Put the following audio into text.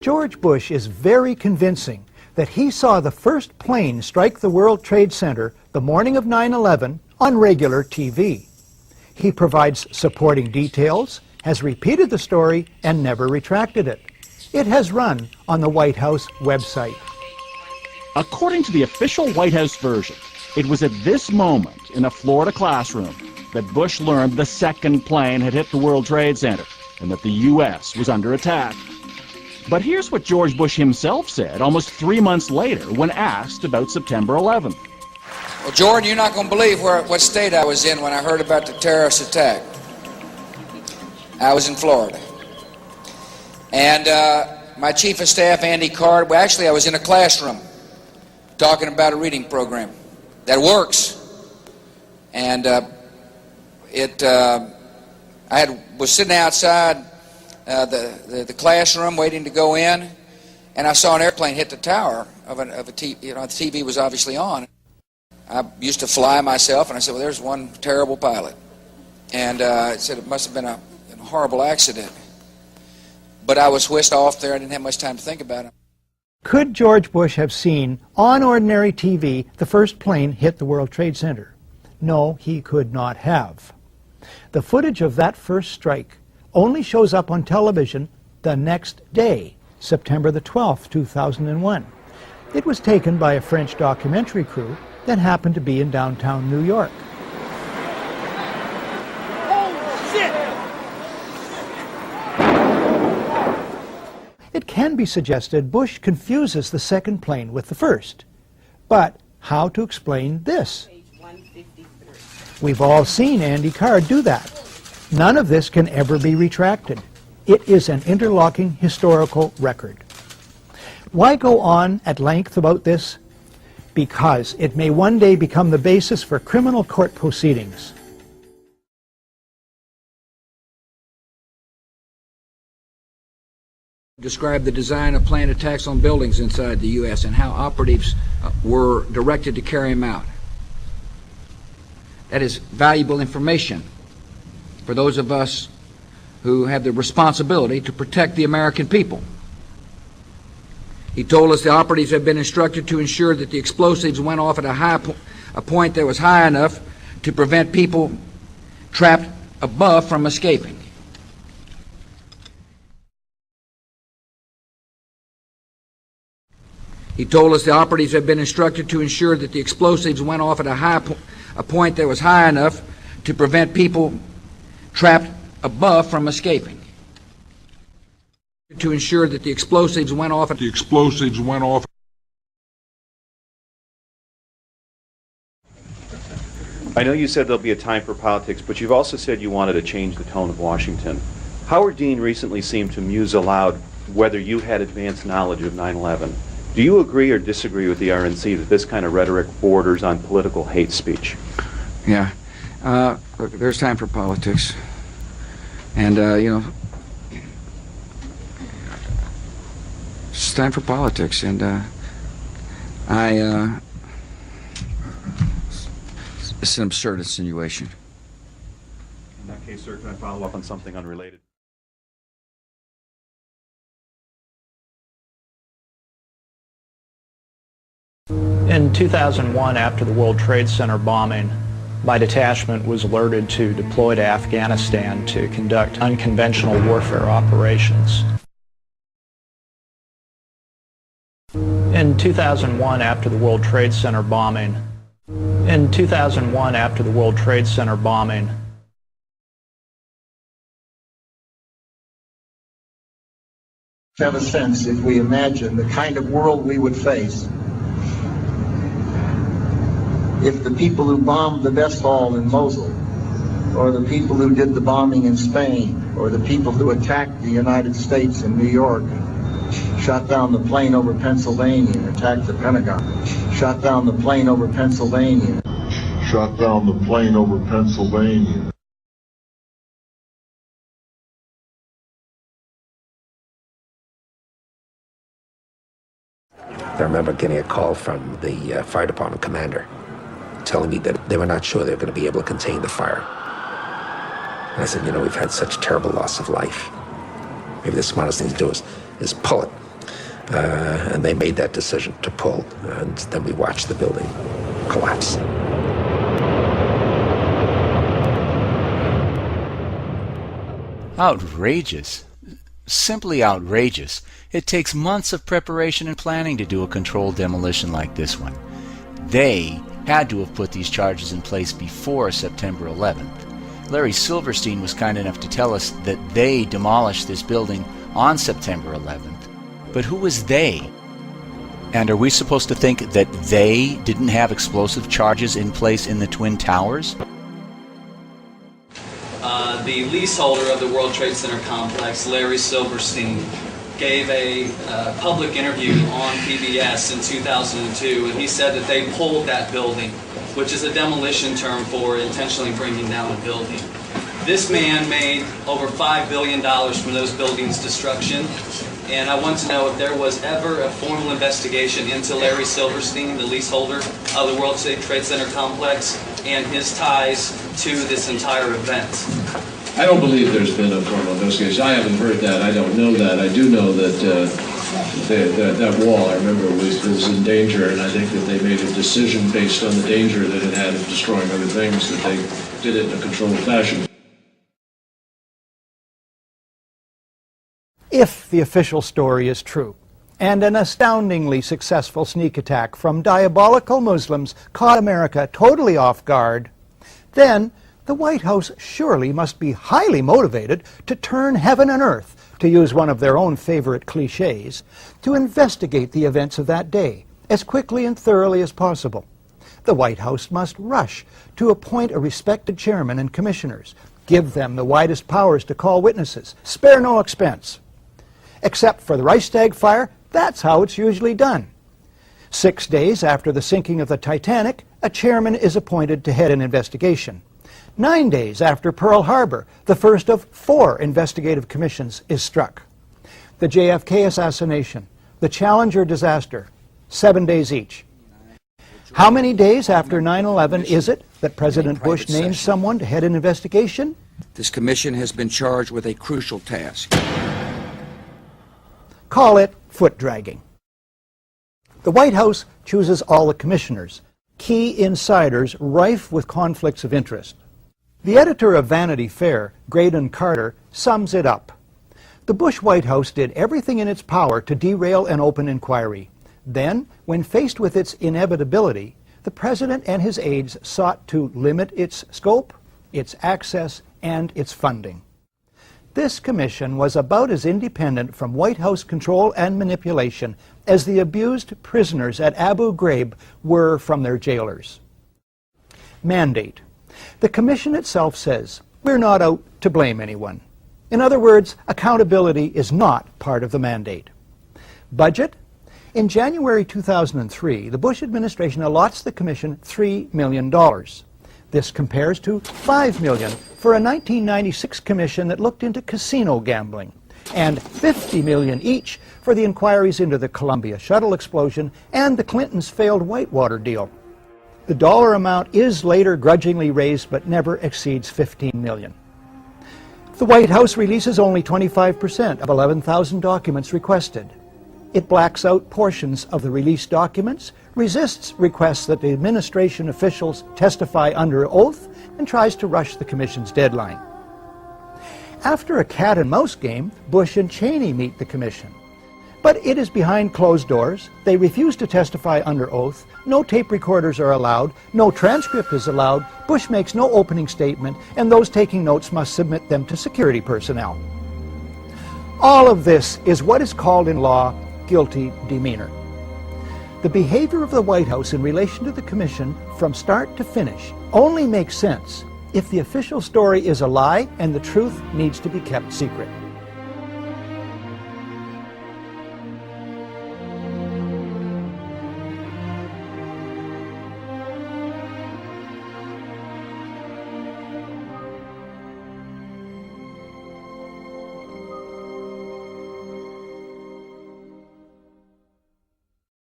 George Bush is very convincing that he saw the first plane strike the World Trade Center the morning of 9/11 on regular TV. He provides supporting details, has repeated the story, and never retracted it. It has run on the White House website. According to the official White House version, it was at this moment in a Florida classroom that Bush learned the second plane had hit the World Trade Center and that the U.S. was under attack. But here's what George Bush himself said almost 3 months later when asked about September 11th. Well, Jordan, you're not going to believe what state I was in when I heard about the terrorist attack. I was in Florida. And my chief of staff, Andy Card, well, actually I was in a classroom talking about a reading program that works. And was sitting outside the classroom waiting to go in, and I saw an airplane hit the tower of a TV. You know, the TV was obviously on. I used to fly myself, and I said, well, there's one terrible pilot. And I said it must have been a horrible accident. But I was whisked off there. I didn't have much time to think about it. Could George Bush have seen on ordinary TV the first plane hit the World Trade Center? No, he could not have. The footage of that first strike only shows up on television the next day, September the 12th, 2001. It was taken by a French documentary crew that happened to be in downtown New York. It can be suggested Bush confuses the second plane with the first. But how to explain this? We've all seen Andy Card do that. None of this can ever be retracted. It is an interlocking historical record. Why go on at length about this? Because it may one day become the basis for criminal court proceedings. Describe the design of planned attacks on buildings inside the U.S. and how operatives were directed to carry them out. That is valuable information for those of us who have the responsibility to protect the American people. He told us the operatives had been instructed to ensure that the explosives went off at a point that was high enough to prevent people trapped above from escaping. He told us the operatives had been instructed to ensure that the explosives went off at a point that was high enough to prevent people trapped above from escaping. To ensure that the explosives went off. I know you said there'll be a time for politics, but you've also said you wanted to change the tone of Washington. Howard Dean recently seemed to muse aloud whether you had advanced knowledge of 9/11. Do you agree or disagree with the RNC that this kind of rhetoric borders on political hate speech? Yeah. Look, there's time for politics. And, you know, it's time for politics. And it's an absurd insinuation. In that case, sir, can I follow up on something unrelated? In 2001, after the World Trade Center bombing, my detachment was alerted to deploy to Afghanistan to conduct unconventional warfare operations. In 2001, after the World Trade Center bombing, I have a sense, if we imagine the kind of world we would face if the people who bombed the Westfall in Mosul, or the people who did the bombing in Spain, or the people who attacked the United States in New York, shot down the plane over Pennsylvania and attacked the Pentagon, shot down the plane over Pennsylvania. I remember getting a call from the fire department commander telling me that they were not sure they were going to be able to contain the fire. And I said, you know, we've had such terrible loss of life. Maybe the smartest thing to do is pull it and they made that decision to pull, and then we watched the building collapse. Outrageous. Simply outrageous. It takes months of preparation and planning to do a controlled demolition like this one. They had to have put these charges in place before September 11th. Larry Silverstein was kind enough to tell us that they demolished this building on September 11th. But who was they? And are we supposed to think that they didn't have explosive charges in place in the Twin Towers? The leaseholder of the World Trade Center complex, Larry Silverstein, gave a public interview on PBS in 2002, and he said that they pulled that building, which is a demolition term for intentionally bringing down a building. This man made over $5 billion from those buildings' destruction, and I want to know if there was ever a formal investigation into Larry Silverstein, the leaseholder of the World Trade Center complex, and his ties to this entire event. I don't believe there's been a formal investigation. I haven't heard that. I don't know that. I do know that that wall, I remember, was in danger, and I think that they made a decision based on the danger that it had of destroying other things, that they did it in a controlled fashion. If the official story is true, and an astoundingly successful sneak attack from diabolical Muslims caught America totally off guard, then the White House surely must be highly motivated to turn heaven and earth, to use one of their own favorite cliches, to investigate the events of that day as quickly and thoroughly as possible. The White House must rush to appoint a respected chairman and commissioners, give them the widest powers to call witnesses, spare no expense. Except for the Reichstag fire, that's how it's usually done. 6 days after the sinking of the Titanic, a chairman is appointed to head an investigation. 9 days after Pearl Harbor, the first of 4 investigative commissions is struck. The JFK assassination, the Challenger disaster, 7 days each. How many days after 9/11 is it that President Bush names someone to head an investigation? This commission has been charged with a crucial task. Call it foot dragging. The White House chooses all the commissioners, key insiders rife with conflicts of interest. The editor of Vanity Fair, Graydon Carter, sums it up. The Bush White House did everything in its power to derail an open inquiry. Then, when faced with its inevitability, the president and his aides sought to limit its scope, its access, and its funding. This commission was about as independent from White House control and manipulation as the abused prisoners at Abu Ghraib were from their jailers. Mandate. The commission itself says, we're not out to blame anyone. In other words, accountability is not part of the mandate. Budget. In January 2003, the Bush administration allots the commission $3 million. This compares to $5 million for a 1996 commission that looked into casino gambling, and $50 million each for the inquiries into the Columbia shuttle explosion and the Clintons' failed Whitewater deal. The dollar amount is later grudgingly raised but never exceeds $15 million. The White House releases only 25% of 11,000 documents requested. It blacks out portions of the released documents, resists requests that the administration officials testify under oath, and tries to rush the commission's deadline. After a cat-and-mouse game, Bush and Cheney meet the commission. But it is behind closed doors. They refuse to testify under oath. No tape recorders are allowed. No transcript is allowed. Bush makes no opening statement, and those taking notes must submit them to security personnel. All of this is what is called in law guilty demeanor. The behavior of the White House in relation to the commission from start to finish only makes sense if the official story is a lie and the truth needs to be kept secret.